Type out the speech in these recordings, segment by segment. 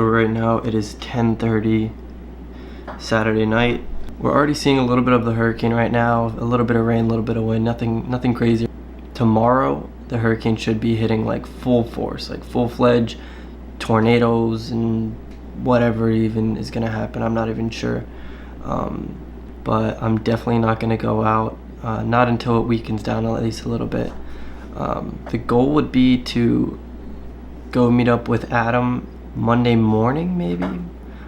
So right now it is 10:30 Saturday night. We're already seeing a little bit of the hurricane right now, a little bit of rain, a little bit of wind, nothing crazy. Tomorrow the hurricane should be hitting like full force, like full-fledged tornadoes and whatever even is gonna happen. I'm not even sure. But I'm definitely not gonna go out, not until it weakens down at least a little bit. The goal would be to go meet up with Adam Monday morning, maybe.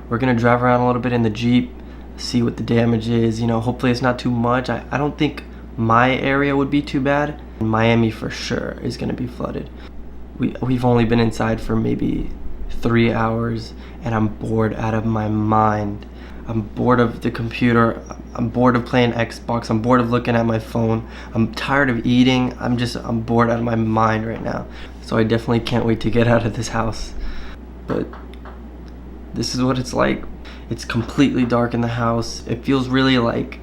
We're gonna drive around a little bit in the Jeep, see what the damage is, you know, hopefully it's not too much. I don't think my area would be too bad. Miami for sure is gonna be flooded. We've only been inside for maybe 3 hours and I'm bored out of my mind. I'm bored of the computer, I'm bored of playing Xbox, I'm bored of looking at my phone, I'm tired of eating, I'm bored out of my mind right now. So I definitely can't wait to get out of this house. But this is what it's like. It's completely dark in the house. It feels really like,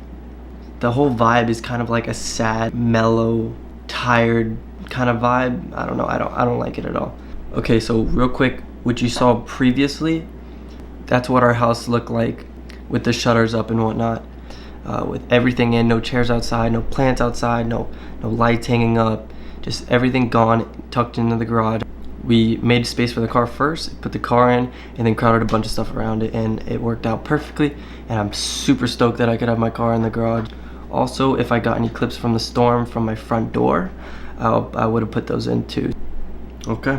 the whole vibe is kind of like a sad, mellow, tired kind of vibe. I don't know, I don't like it at all. Okay, so real quick, what you saw previously, that's what our house looked like with the shutters up and whatnot, with everything in, no chairs outside, no plants outside, no lights hanging up, just everything gone, tucked into the garage. We made space for the car first, put the car in, and then crowded a bunch of stuff around it, and it worked out perfectly, and I'm super stoked that I could have my car in the garage. Also, if I got any clips from the storm from my front door, I would have put those in too. Okay,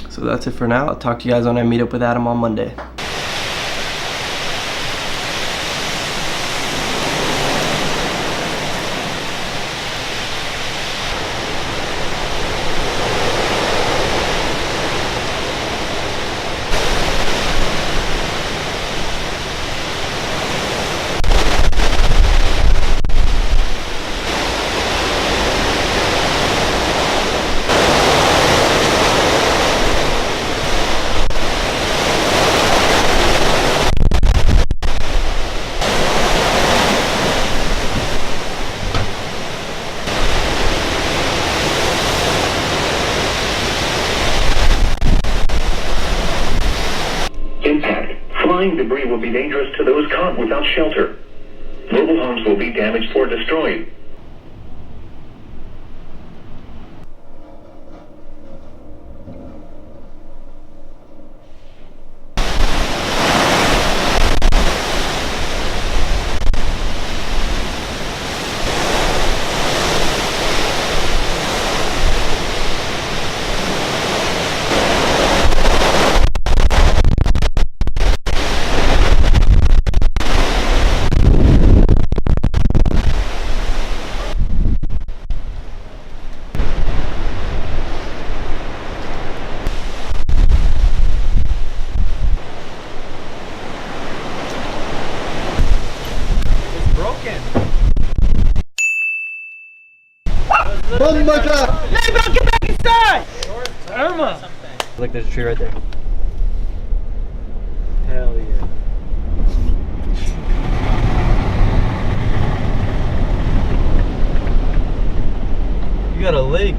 so that's it for now. I'll talk to you guys when I meet up with Adam on Monday. Flying debris will be dangerous to those caught without shelter. Mobile homes will be damaged or destroyed. Oh my god! Hey, bro, get back inside! Irma! Look, there's a tree right there. Hell yeah. You got a lake.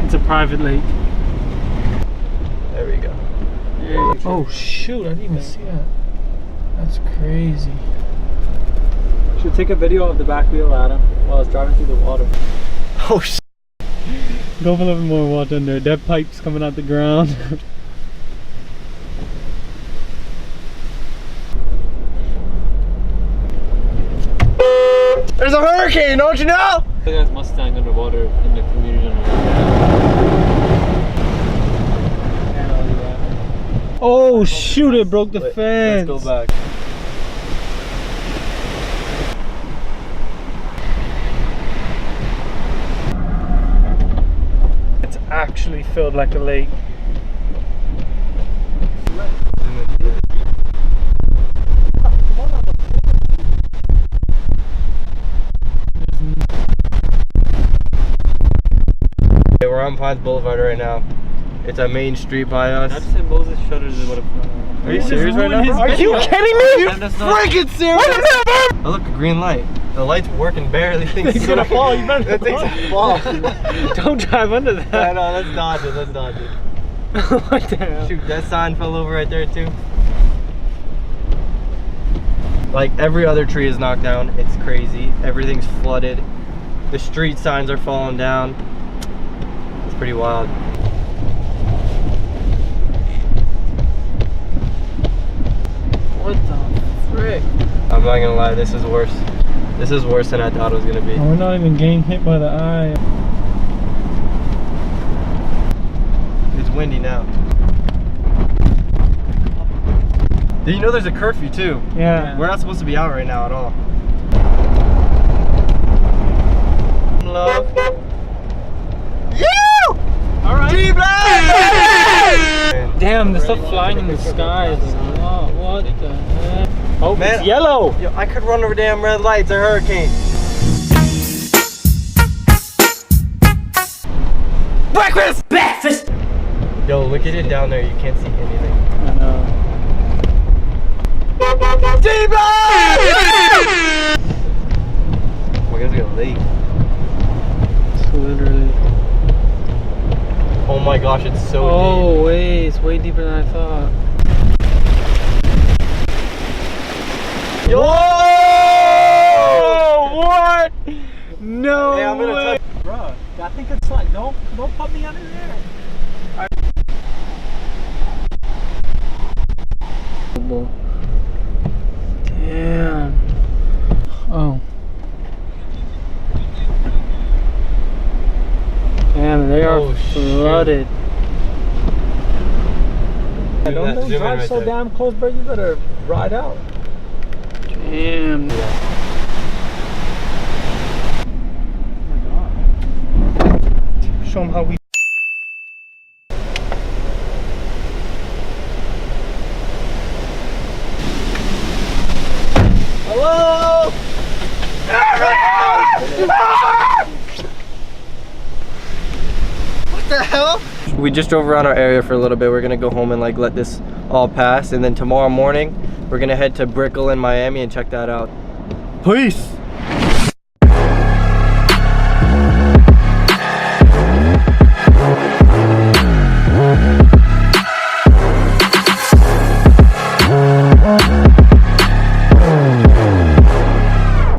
It's a private lake. There we go. Oh shoot, I didn't even see that. That's crazy. Should take a video of the back wheel, Adam, while I was driving through the water. Oh shit. Go for a little more water in there. That pipe's coming out the ground. There's a hurricane, don't you know? Look at that Mustang underwater in the community underwater. Oh shoot, it broke the fence. Let's go back. It's actually filled like a lake. We're on Pines Boulevard right now. It's a main street by us. I just said Moses Shutters is what it. Are you serious right now? Are you kidding me? You freaking serious? Oh look, a green light. The light's working barely. It's gonna fall. You better That thing's gonna fall. Don't drive under that. No, let's dodge it. Let's dodge it. What the hell? Shoot, that sign fell over right there too. Like every other tree is knocked down. It's crazy. Everything's flooded. The street signs are falling down. It's pretty wild. What the frick? I'm not gonna lie, this is worse. This is worse than I thought it was gonna be. Oh, we're not even getting hit by the eye. It's windy now. Did you know there's a curfew too? Yeah. We're not supposed to be out right now at all. Love. You! Alright. Damn, there's stuff flying in the sky. Oh, what the heck? Oh, Man, it's yellow! Yo, I could run over damn red lights, a hurricane. Breakfast! Breakfast! Yo, look at it down there, you can't see anything. I know. We're gonna get a lake. It's literally. Oh my gosh, it's so deep. Oh, wait, it's way deeper than I thought. Yo! Whoa! What? No Hey, I'm gonna way! Bro, that thing could slide. Don't put me under there. Damn. Oh. Damn, they are flooded. Don't Zoom in drive right so there. damn close, bro. You better ride out. Damn. Oh my god. Show them how we. Hello! What the hell? We just drove around our area for a little bit. We're gonna go home and like let this all pass, and then tomorrow morning we're gonna head to Brickell in Miami and check that out. Peace!